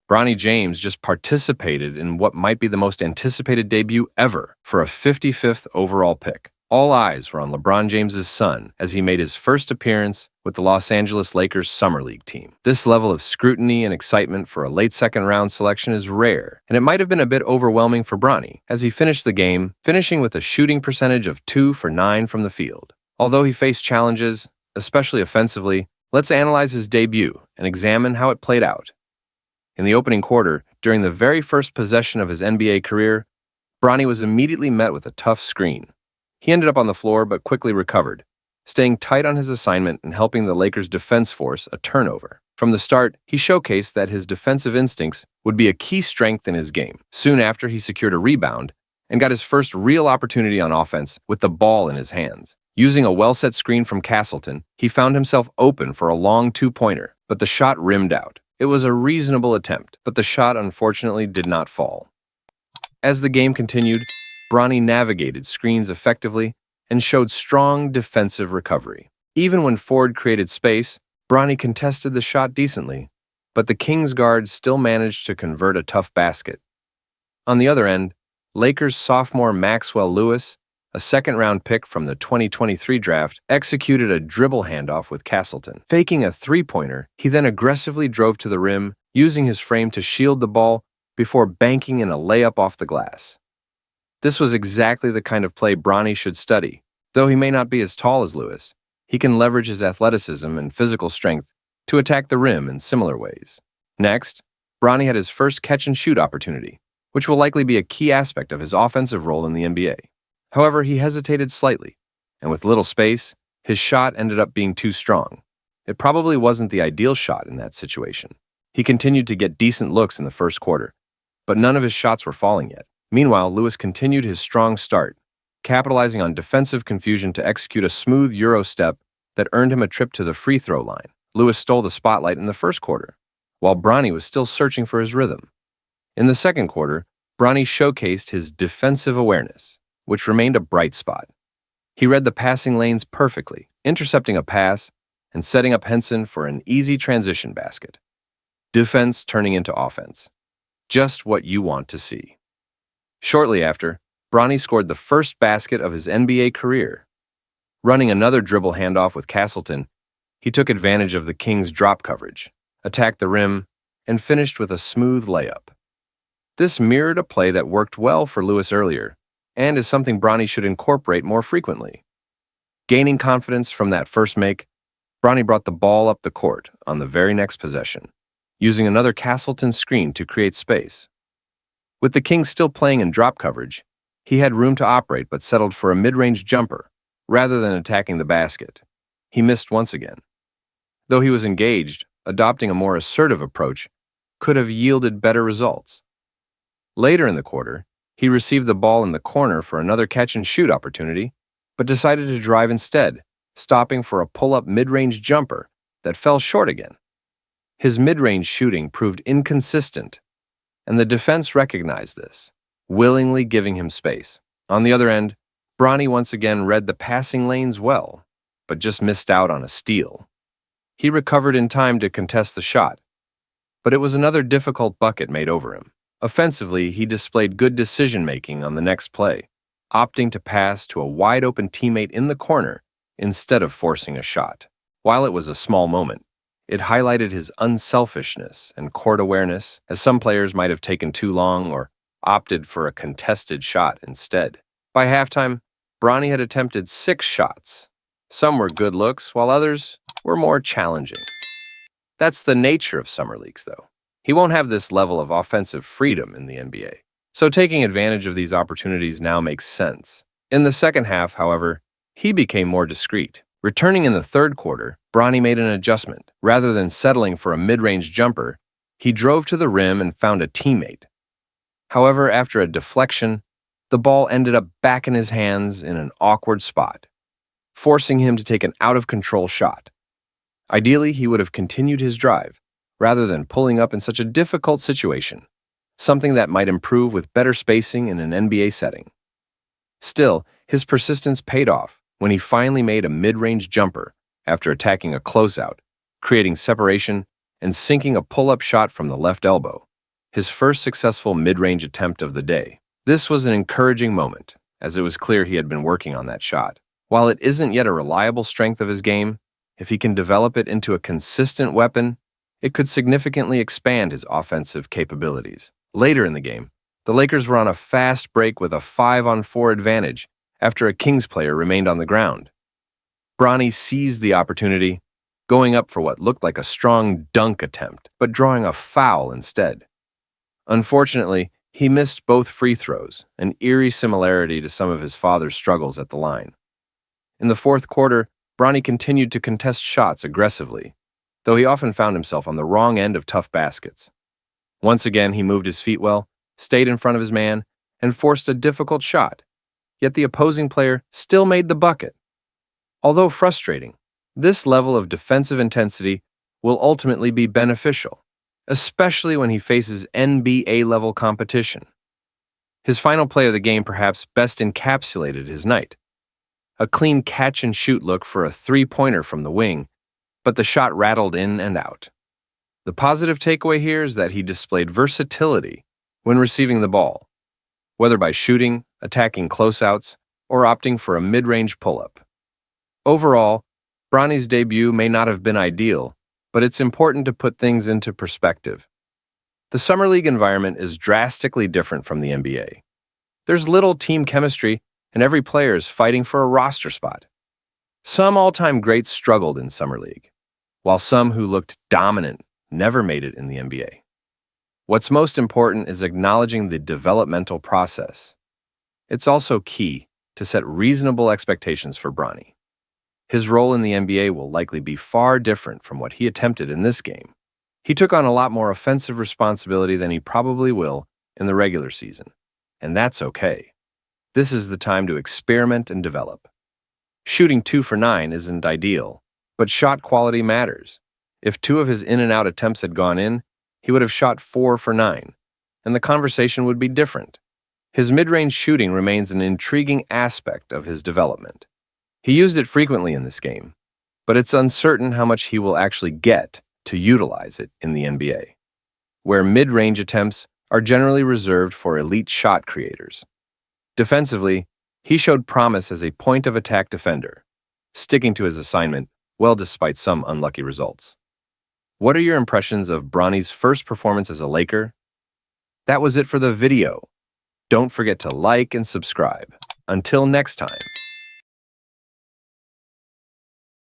Bronny James just participated in what might be the most anticipated debut ever for a 55th overall pick. All eyes were on LeBron James's son as he made his first appearance with the Los Angeles Lakers Summer League team. This level of scrutiny and excitement for a late second-round selection is rare, and it might have been a bit overwhelming for Bronny as he finished the game, finishing with a shooting percentage of 2 for 9 from the field. Although he faced challenges, especially offensively, let's analyze his debut and examine how it played out. In the opening quarter, during the very first possession of his NBA career, Bronny was immediately met with a tough screen. He ended up on the floor but quickly recovered, staying tight on his assignment and helping the Lakers' defense force a turnover. From the start, he showcased that his defensive instincts would be a key strength in his game. Soon after, he secured a rebound and got his first real opportunity on offense with the ball in his hands. Using a well-set screen from Castleton, he found himself open for a long two-pointer, but the shot rimmed out. It was a reasonable attempt, but the shot unfortunately did not fall. As the game continued, Bronny navigated screens effectively and showed strong defensive recovery. Even when Ford created space, Bronny contested the shot decently, but the Kings guard still managed to convert a tough basket. On the other end, Lakers sophomore Maxwell Lewis, a second-round pick from the 2023 draft, executed a dribble handoff with Castleton. Faking a three-pointer, he then aggressively drove to the rim, using his frame to shield the ball before banking in a layup off the glass. This was exactly the kind of play Bronny should study. Though he may not be as tall as Lewis, he can leverage his athleticism and physical strength to attack the rim in similar ways. Next, Bronny had his first catch-and-shoot opportunity, which will likely be a key aspect of his offensive role in the NBA. However, he hesitated slightly, and with little space, his shot ended up being too strong. It probably wasn't the ideal shot in that situation. He continued to get decent looks in the first quarter, but none of his shots were falling yet. Meanwhile, Lewis continued his strong start, capitalizing on defensive confusion to execute a smooth Euro step that earned him a trip to the free throw line. Lewis stole the spotlight in the first quarter, while Bronny was still searching for his rhythm. In the second quarter, Bronny showcased his defensive awareness, which remained a bright spot. He read the passing lanes perfectly, intercepting a pass and setting up Henson for an easy transition basket. Defense turning into offense. Just what you want to see. Shortly after, Bronny scored the first basket of his NBA career. Running another dribble handoff with Castleton, he took advantage of the Kings' drop coverage, attacked the rim, and finished with a smooth layup. This mirrored a play that worked well for Lewis earlier, and is something Bronny should incorporate more frequently. Gaining confidence from that first make, Bronny brought the ball up the court on the very next possession, using another Castleton screen to create space. With the Kings still playing in drop coverage, he had room to operate but settled for a mid-range jumper rather than attacking the basket. He missed once again. Though he was engaged, adopting a more assertive approach could have yielded better results. Later in the quarter, he received the ball in the corner for another catch-and-shoot opportunity, but decided to drive instead, stopping for a pull-up mid-range jumper that fell short again. His mid-range shooting proved inconsistent, and the defense recognized this, willingly giving him space. On the other end, Bronny once again read the passing lanes well, but just missed out on a steal. He recovered in time to contest the shot, but it was another difficult bucket made over him. Offensively, he displayed good decision-making on the next play, opting to pass to a wide-open teammate in the corner instead of forcing a shot. While it was a small moment, it highlighted his unselfishness and court awareness, as some players might have taken too long or opted for a contested shot instead. By halftime, Bronny had attempted 6 shots. Some were good looks, while others were more challenging. That's the nature of summer leagues, though. He won't have this level of offensive freedom in the NBA, so taking advantage of these opportunities now makes sense. In the second half, however, he became more discreet. Returning in the third quarter, Bronny made an adjustment. Rather than settling for a mid-range jumper, he drove to the rim and found a teammate. However, after a deflection, the ball ended up back in his hands in an awkward spot, forcing him to take an out-of-control shot. Ideally, he would have continued his drive, rather than pulling up in such a difficult situation, something that might improve with better spacing in an NBA setting. Still, his persistence paid off when he finally made a mid-range jumper after attacking a closeout, creating separation and sinking a pull-up shot from the left elbow. his first successful mid-range attempt of the day. This was an encouraging moment, as it was clear he had been working on that shot. While it isn't yet a reliable strength of his game, if he can develop it into a consistent weapon, it could significantly expand his offensive capabilities. Later in the game, the Lakers were on a fast break with a 5-on-4 advantage after a Kings player remained on the ground. Bronny seized the opportunity, going up for what looked like a strong dunk attempt, but drawing a foul instead. Unfortunately, he missed both free throws, an eerie similarity to some of his father's struggles at the line. In the fourth quarter, Bronny continued to contest shots aggressively, though he often found himself on the wrong end of tough baskets. Once again, he moved his feet well, stayed in front of his man, and forced a difficult shot, yet the opposing player still made the bucket. Although frustrating, this level of defensive intensity will ultimately be beneficial, especially when he faces NBA-level competition. His final play of the game perhaps best encapsulated his night. A clean catch-and-shoot look for a three-pointer from the wing, but the shot rattled in and out. The positive takeaway here is that he displayed versatility when receiving the ball, whether by shooting, attacking closeouts, or opting for a mid-range pull-up. Overall, Bronny's debut may not have been ideal, but it's important to put things into perspective. The Summer League environment is drastically different from the NBA. There's little team chemistry, and every player is fighting for a roster spot. Some all-time greats struggled in Summer League, while some who looked dominant never made it in the NBA. What's most important is acknowledging the developmental process. It's also key to set reasonable expectations for Bronny. His role in the NBA will likely be far different from what he attempted in this game. He took on a lot more offensive responsibility than he probably will in the regular season, and that's okay. This is the time to experiment and develop. Shooting 2 for 9 isn't ideal, but shot quality matters. If 2 of his in-and-out attempts had gone in, he would have shot 4 for 9, and the conversation would be different. His mid-range shooting remains an intriguing aspect of his development. He used it frequently in this game, but it's uncertain how much he will actually get to utilize it in the NBA, where mid-range attempts are generally reserved for elite shot creators. Defensively, he showed promise as a point-of-attack defender, sticking to his assignment well despite some unlucky results. What are your impressions of Bronny's first performance as a Laker? That was it for the video. Don't forget to like and subscribe. Until next time.